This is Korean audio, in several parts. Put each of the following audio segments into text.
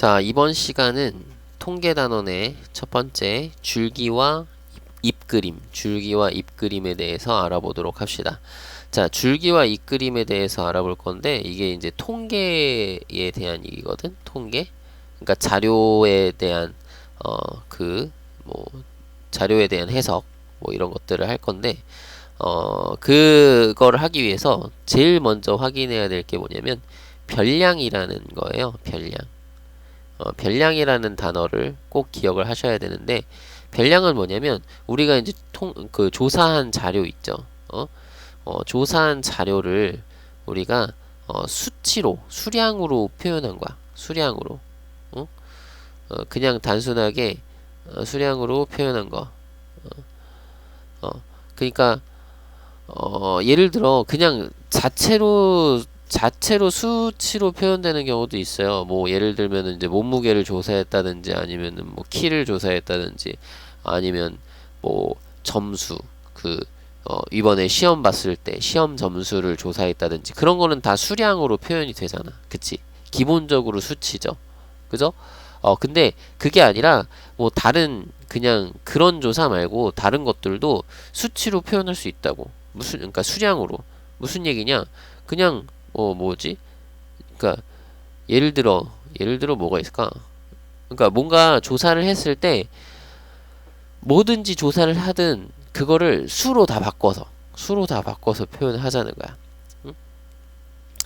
자, 이번 시간은 통계 단원의 첫 번째 줄기와 잎그림, 줄기와 잎그림에 대해서 알아보도록 합시다. 자, 줄기와 잎그림에 대해서 알아볼 건데 이게 이제 통계에 대한 얘기거든. 통계. 그러니까 자료에 대한 뭐 자료에 대한 해석 뭐 이런 것들을 할 건데 그거를 하기 위해서 제일 먼저 확인해야 될 게 뭐냐면 별량이라는 거예요. 별량. 별량이라는 단어를 꼭 기억을 하셔야 되는데 별량은 뭐냐면 우리가 이제 조사한 자료 있죠. 조사한 자료를 우리가 수치로 수량으로 표현한 거야. 수량으로. 그냥 단순하게 수량으로 표현한 거. 그러니까 예를 들어 그냥 자체로 수치로 표현되는 경우도 있어요. 뭐 예를 들면 이제 몸무게를 조사했다든지 아니면은 뭐 키를 조사했다든지 아니면 뭐 점수 이번에 시험 봤을 때 시험 점수를 조사했다든지 그런 거는 다 수량으로 표현이 되잖아. 그치? 기본적으로 수치죠. 그죠? 근데 그게 아니라 뭐 다른 그냥 그런 조사 말고 다른 것들도 수치로 표현할 수 있다고. 그러니까 수량으로. 무슨 얘기냐? 그냥 뭐지? 그러니까 예를 들어 뭐가 있을까? 그러니까 뭔가 조사를 했을 때 뭐든지 조사를 하든 그거를 수로 다 바꿔서 표현을 하자는 거야. 응?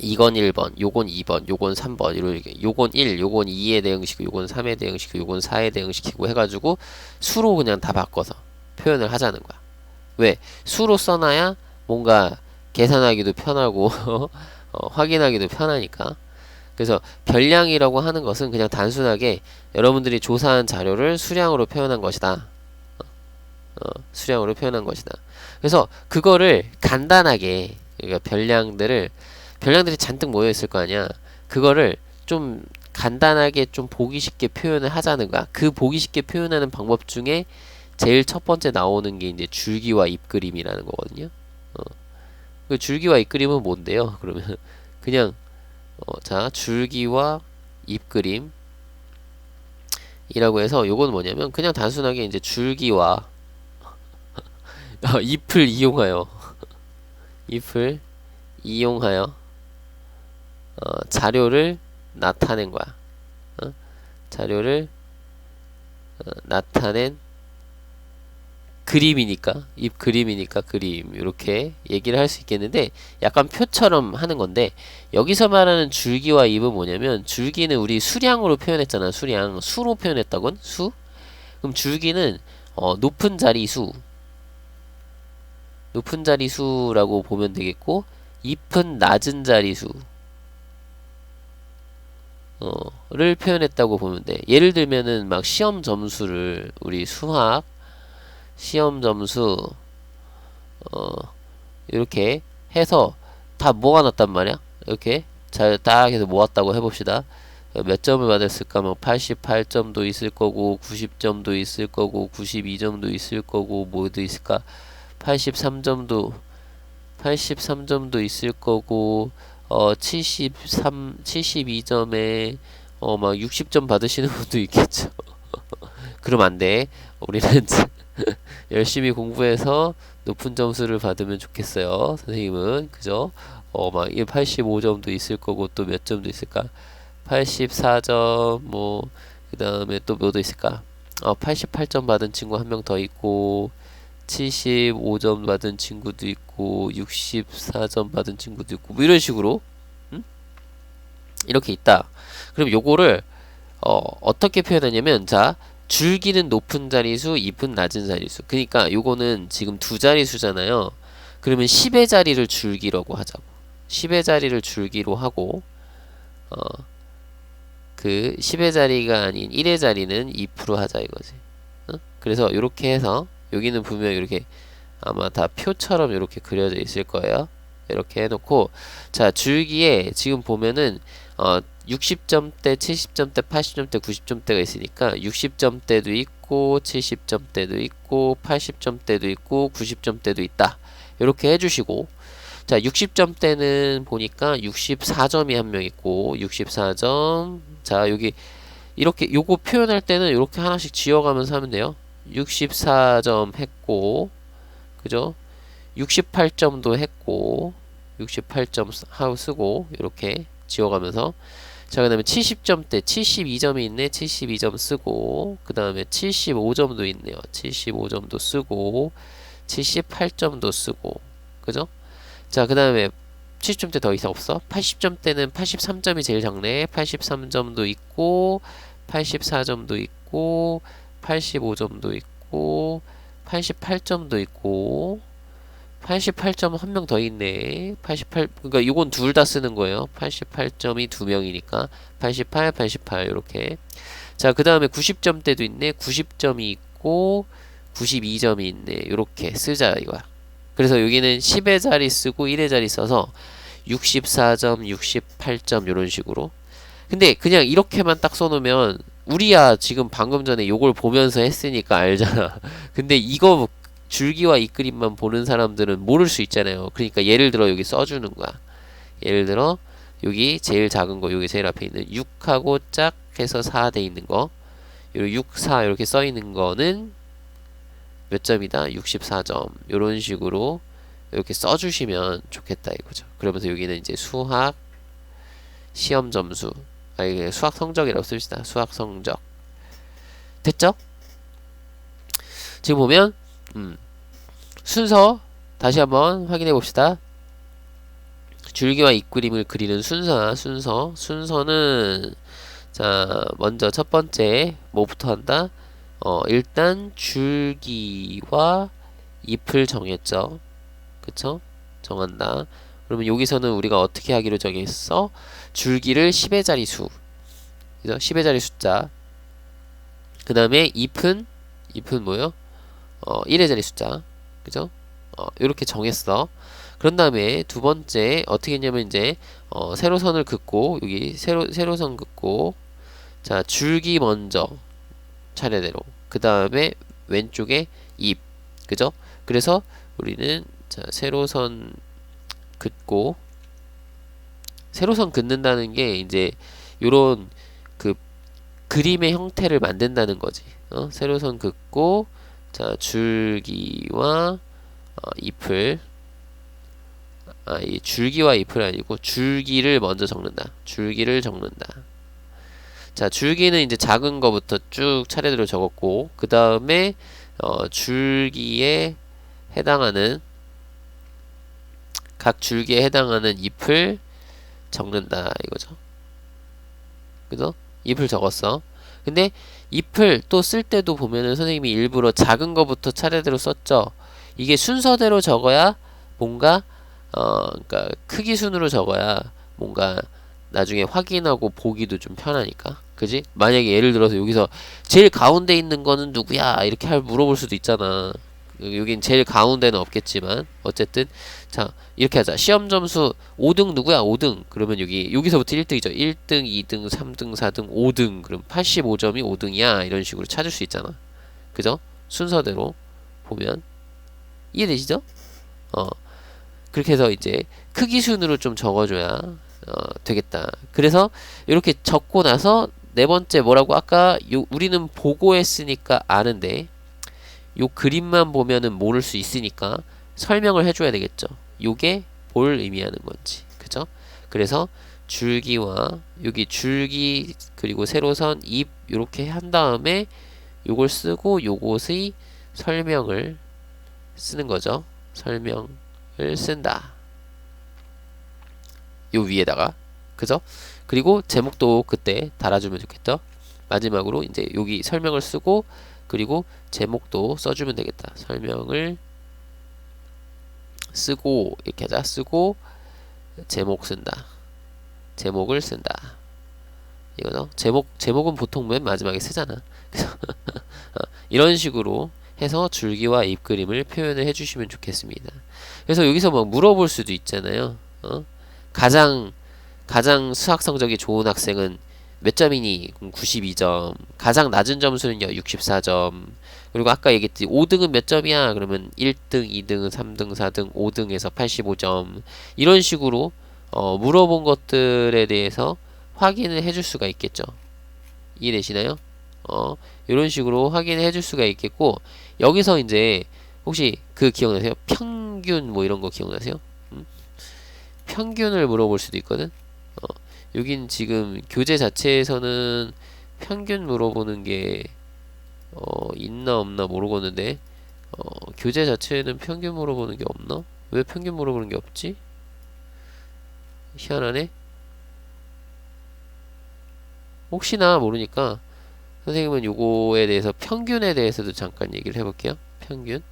이건 1번, 요건 2번, 요건 3번 이렇게 요건 1, 요건 2에 대응시키고 요건 3에 대응시키고 요건 4에 대응시키고 해가지고 수로 그냥 다 바꿔서 표현을 하자는 거야. 왜? 수로 써놔야 뭔가 계산하기도 편하고 확인하기도 편하니까. 그래서 별량이라고 하는 것은 그냥 단순하게 여러분들이 조사한 자료를 수량으로 표현한 것이다. 수량으로 표현한 것이다. 그래서 그거를 간단하게 그러니까 별량들이 잔뜩 모여 있을 거 아니야. 그거를 좀 간단하게 좀 보기 쉽게 표현을 하자는 거야. 그 보기 쉽게 표현하는 방법 중에 제일 첫 번째 나오는 게 이제 줄기와 잎그림이라는 거거든요. 그 줄기와 잎그림은 뭔데요? 그러면 그냥 자 줄기와 잎그림이라고 해서 요건 뭐냐면 그냥 단순하게 이제 줄기와 잎을 이용하여 자료를 나타낸 거야. 자료를 나타낸 그림이니까 잎 그림이니까 그림 이렇게 얘기를 할 수 있겠는데 약간 표처럼 하는 건데 여기서 말하는 줄기와 잎은 뭐냐면 줄기는 우리 수량으로 표현했잖아. 수로 표현했다곤 수. 그럼 줄기는 높은 자리수라고 보면 되겠고 잎은 낮은 자리수 를 표현했다고 보면 돼. 예를 들면은 막 시험 점수를 우리 수학 시험 점수 이렇게 해서 다 모아놨단 말이야. 이렇게 잘 딱 해서 모았다고 해봅시다. 몇 점을 받았을까? 뭐 88점도 있을 거고 90점도 있을 거고 92점도 있을 거고 뭐도 있을까? 83점도 있을 거고 72점에 막 60점 받으시는 분도 있겠죠. 그럼 안 돼. 우리는 열심히 공부해서 높은 점수를 받으면 좋겠어요. 선생님은 그죠? 막 85점도 있을 거고 또 몇 점도 있을까? 84점 뭐 그 다음에 또 뭐도 있을까? 88점 받은 친구 한 명 더 있고 75점 받은 친구도 있고 64점 받은 친구도 있고 뭐 이런 식으로 이렇게 있다. 그럼 요거를 어떻게 표현하냐면 자 줄기는 높은 자리수, 잎은 낮은 자리수. 그러니까 요거는 지금 두 자리수잖아요. 그러면 10의 자리를 줄기라고 하자고. 10의 자리를 줄기로 하고 그 10의 자리가 아닌 1의 자리는 잎으로 하자 이거지. 그래서 요렇게 해서 여기는 분명 이렇게 아마 다 표처럼 이렇게 그려져 있을 거예요. 이렇게 해놓고 자 줄기에 지금 보면은 60점대, 70점대, 80점대, 90점대가 있으니까 60점대도 있고 70점대도 있고 80점대도 있고 90점대도 있다. 이렇게 해주시고 자 60점대는 보니까 64점이 한 명 있고 64점 자 여기 이렇게 요거 표현할 때는 이렇게 하나씩 지어가면서 하면 돼요. 64점 했고, 그죠? 68점도 했고, 68점 하고 쓰고 이렇게 지워가면서, 자, 그 다음에 70점대 72점이 있네. 72점 쓰고, 그 다음에 75점도 있네요. 75점도 쓰고, 78점도 쓰고, 그죠? 자, 그 다음에 70점대 더 이상 없어. 80점대는 83점이 제일 작네. 83점도 있고, 84점도 있고, 85점도 있고, 88점도 있고, 88점 한 명 더 있네. 88, 그러니까 이건 둘 다 쓰는 거예요. 88점이 두 명이니까 88, 88 이렇게. 자, 그 다음에 90점대도 있네. 90점이 있고 92점이 있네. 이렇게 쓰자 이거야. 그래서 여기는 10의 자리 쓰고 1의 자리 써서 64점, 68점 이런 식으로. 근데 그냥 이렇게만 딱 써놓으면 우리야 지금 방금 전에 요걸 보면서 했으니까 알잖아. 근데 이거 줄기와 이 그림만 보는 사람들은 모를 수 있잖아요. 그러니까 예를 들어 여기 써주는 거야. 예를 들어 여기 제일 작은 거, 여기 제일 앞에 있는 6하고 짝 해서 4 돼 있는 거, 6, 4 이렇게 써 있는 거는 몇 점이다? 64점. 이런 식으로 이렇게 써주시면 좋겠다 이거죠. 그러면서 여기는 이제 수학 시험 점수, 이게 수학 성적이라고 씁시다. 수학 성적. 됐죠? 지금 보면 순서 다시 한번 확인해 봅시다. 줄기와 입그림을 그리는 순서는 자, 먼저 첫 번째 뭐부터 한다? 일단 줄기와 잎을 정했죠. 그쵸? 정한다. 그러면 여기서는 우리가 어떻게 하기로 정했어? 줄기를 10의 자리 수, 그죠? 10의 자리 숫자. 그 다음에 잎은 뭐요? 1의 자리 숫자, 그죠? 이렇게 정했어. 그런 다음에 두 번째 어떻게 했냐면 이제 세로선을 긋고, 여기 세로선 긋고, 자, 줄기 먼저 차례대로, 그 다음에 왼쪽에 잎, 그죠? 그래서 우리는 자, 세로선 긋고, 세로선 긋는다는 게 이제 요런 그 그림의 형태를 만든다는 거지. 세로선 긋고, 자, 줄기와 잎을, 이 줄기와 잎을 아니고 줄기를 먼저 적는다. 줄기를 적는다. 자, 줄기는 이제 작은 거부터 쭉 차례대로 적었고, 그 다음에 줄기에 해당하는, 각 줄기에 해당하는 잎을 적는다 이거죠. 그죠? 잎을 적었어. 근데 잎을 또 쓸 때도 보면은 선생님이 일부러 작은 거부터 차례대로 썼죠. 이게 순서대로 적어야 뭔가 그러니까 크기 순으로 적어야 뭔가 나중에 확인하고 보기도 좀 편하니까. 그지? 만약에 예를 들어서 여기서 제일 가운데 있는 거는 누구야? 이렇게 물어볼 수도 있잖아. 여긴 제일 가운데는 없겠지만 어쨌든 자, 이렇게 하자. 시험 점수 5등 누구야? 5등. 그러면 여기서부터 1등이죠. 1등, 2등, 3등, 4등, 5등. 그럼 85점이 5등이야. 이런 식으로 찾을 수 있잖아. 그죠? 순서대로 보면 이해되시죠? 그렇게 해서 이제 크기 순으로 좀 적어줘야 되겠다. 그래서 이렇게 적고 나서 네 번째 뭐라고? 아까 우리는 보고 했으니까 아는데 요 그림만 보면은 모를 수 있으니까 설명을 해줘야 되겠죠. 요게 뭘 의미하는 건지. 그죠? 그래서 줄기와 여기 줄기 그리고 세로선 잎 요렇게 한 다음에 요걸 쓰고 요것의 설명을 쓰는 거죠. 설명을 쓴다. 요 위에다가. 그죠? 그리고 제목도 그때 달아주면 좋겠죠. 마지막으로 이제 여기 설명을 쓰고 그리고 제목도 써주면 되겠다. 설명을 쓰고 이렇게 하자. 쓰고 제목 쓴다. 제목을 쓴다. 이거죠. 제목은 보통 맨 마지막에 쓰잖아. 이런 식으로 해서 줄기와 잎 그림을 표현을 해주시면 좋겠습니다. 그래서 여기서 막 물어볼 수도 있잖아요. 가장 수학 성적이 좋은 학생은 몇 점이니? 92점. 가장 낮은 점수는요, 64점. 그리고 아까 얘기했지, 5등은 몇 점이야? 그러면 1등, 2등, 3등, 4등, 5등에서 85점. 이런 식으로 물어본 것들에 대해서 확인을 해줄 수가 있겠죠. 이해되시나요? 이런 식으로 확인해 줄 수가 있겠고, 여기서 이제 혹시 그 기억나세요? 평균 뭐 이런 거 기억나세요? 평균을 물어볼 수도 있거든. 여긴 지금 교재 자체에서는 평균 물어보는 게 있나 없나 모르겠는데, 교재 자체에는 평균 물어보는 게 없나? 왜 평균 물어보는 게 없지? 희한하네. 혹시나 모르니까 선생님은 요거에 대해서 평균에 대해서도 잠깐 얘기를 해볼게요. 평균.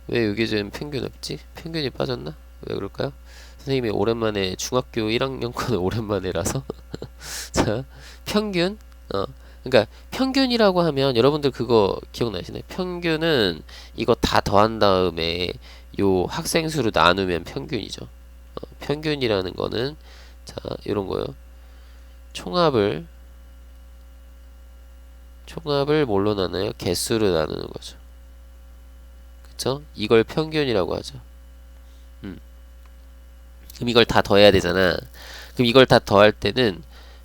왜 여기 좀 평균 없지? 평균이 빠졌나? 왜 그럴까요? 선생님이 오랜만에 중학교 1학년 거는 오랜만에라서 자, 평균. 그러니까 평균이라고 하면 여러분들 그거 기억나시나요? 평균은 이거 다 더한 다음에 요 학생 수로 나누면 평균이죠. 평균이라는 거는 자, 이런 거요. 총합을 뭘로 나눠요? 개수로 나누는 거죠. 그쵸? 이걸 평균이라고 하죠. 그럼 이걸 다 더해야 되잖아. 그럼 이걸 다 더할 때는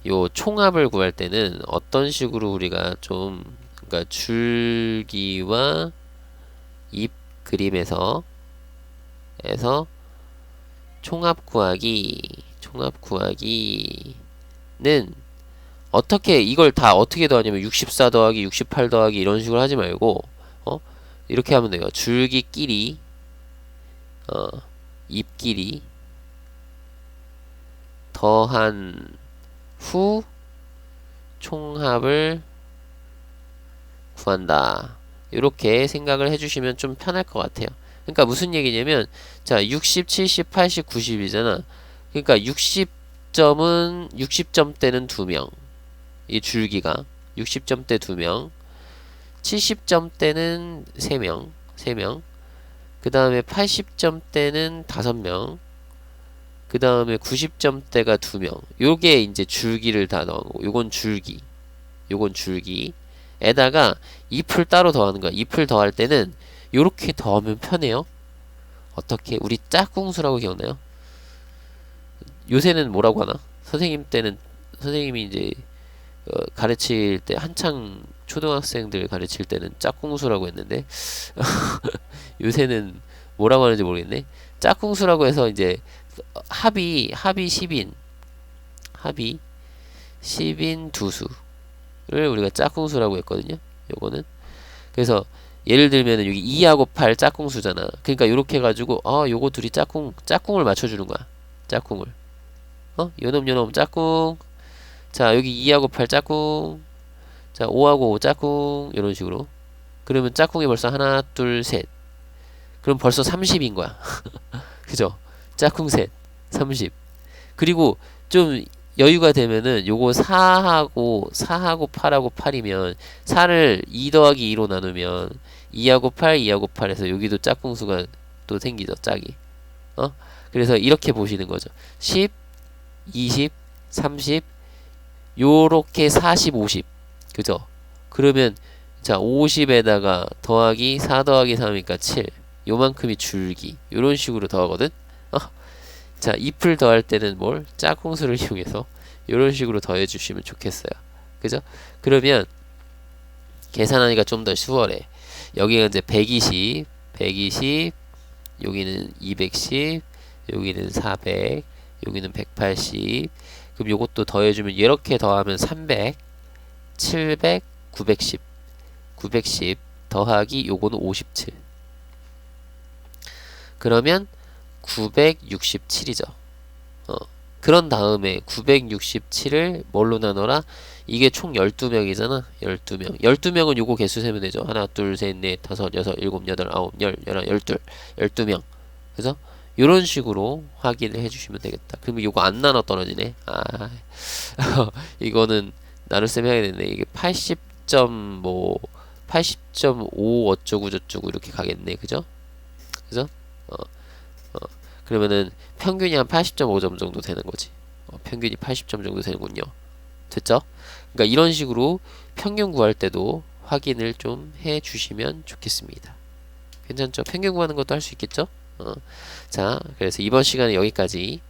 요 총합을 구할 때는 어떤 식으로 우리가 좀 그러니까 줄기와 잎 그림에서 총합 구하기는 어떻게 이걸 다 어떻게 더하냐면 64 더하기 68 더하기 이런 식으로 하지 말고 이렇게 하면 돼요. 줄기끼리 잎끼리 더한 후 총합을 구한다. 이렇게 생각을 해주시면 좀 편할 것 같아요. 그러니까 무슨 얘기냐면 자 60, 70, 80, 90이잖아. 그러니까 60점대는 2명. 이 줄기가 60점대 2명, 70점대는 3명, 그 다음에 80점대는 5명, 그 다음에 90점대가 2명. 요게 이제 줄기를 다 넣은 거고, 요건 줄기. 에다가 잎을 따로 더하는 거야. 잎을 더할 때는 요렇게 더하면 편해요. 어떻게? 우리 짝꿍수라고 기억나요? 요새는 뭐라고 하나? 선생님이 이제 가르칠 때 한창 초등학생들 가르칠 때는 짝꿍수라고 했는데 요새는 뭐라고 하는지 모르겠네. 짝꿍수라고 해서 이제 합이 10인 두 수를 우리가 짝꿍수라고 했거든요. 요거는 그래서 예를 들면은 여기 2하고 8 짝꿍수잖아. 그러니까 요렇게 해가지고 요거 둘이 짝꿍을 맞춰주는 거야. 짝꿍을 요놈 짝꿍. 자 여기 2하고 8 짝꿍. 자 5하고 5 짝꿍. 이런 식으로. 그러면 짝꿍이 벌써 하나 둘 셋. 그럼 벌써 30인 거야. 그죠? 짝꿍 셋 30. 그리고 좀 여유가 되면은 요거 4하고 8하고 8이면 4를 2 더하기 2로 나누면 2하고 8에서 여기도 짝꿍수가 또 생기죠. 짝이. 그래서 이렇게 보시는 거죠. 10, 20, 30, 요렇게 40, 50. 그죠? 그러면 자 50에다가 더하기 4 더하기 3이니까 7. 요만큼이 줄기. 요런 식으로 더하거든. 자 잎을 더할 때는 뭘? 짝꿍수를 이용해서 요런 식으로 더해 주시면 좋겠어요. 그죠? 그러면 계산하기가 좀 더 수월해. 여기가 이제 120, 여기는 210, 여기는 400, 여기는 180. 그럼 요것도 더해주면 이렇게 더하면 300, 700, 910 더하기 요거는 57. 그러면 967이죠. 그런 다음에 967을 뭘로 나눠라? 이게 총 12명이잖아. 12명. 12명은 요거 개수 세면 되죠. 하나, 둘, 셋, 넷, 다섯, 여섯, 일곱, 여덟, 아홉, 열, 열한, 열둘. 12명. 그래서 요런 식으로 확인을 해주시면 되겠다. 그러면 요거 안 나눠 떨어지네. 이거는 나눗셈 해야겠네. 이게 80.5 어쩌고 저쩌고 이렇게 가겠네. 그죠? 그죠? 그러면은 평균이 한 80.5점 정도 되는 거지. 평균이 80점 정도 되는군요. 됐죠? 그러니까 이런 식으로 평균 구할 때도 확인을 좀 해주시면 좋겠습니다. 괜찮죠? 평균 구하는 것도 할 수 있겠죠? 자, 그래서 이번 시간에 여기까지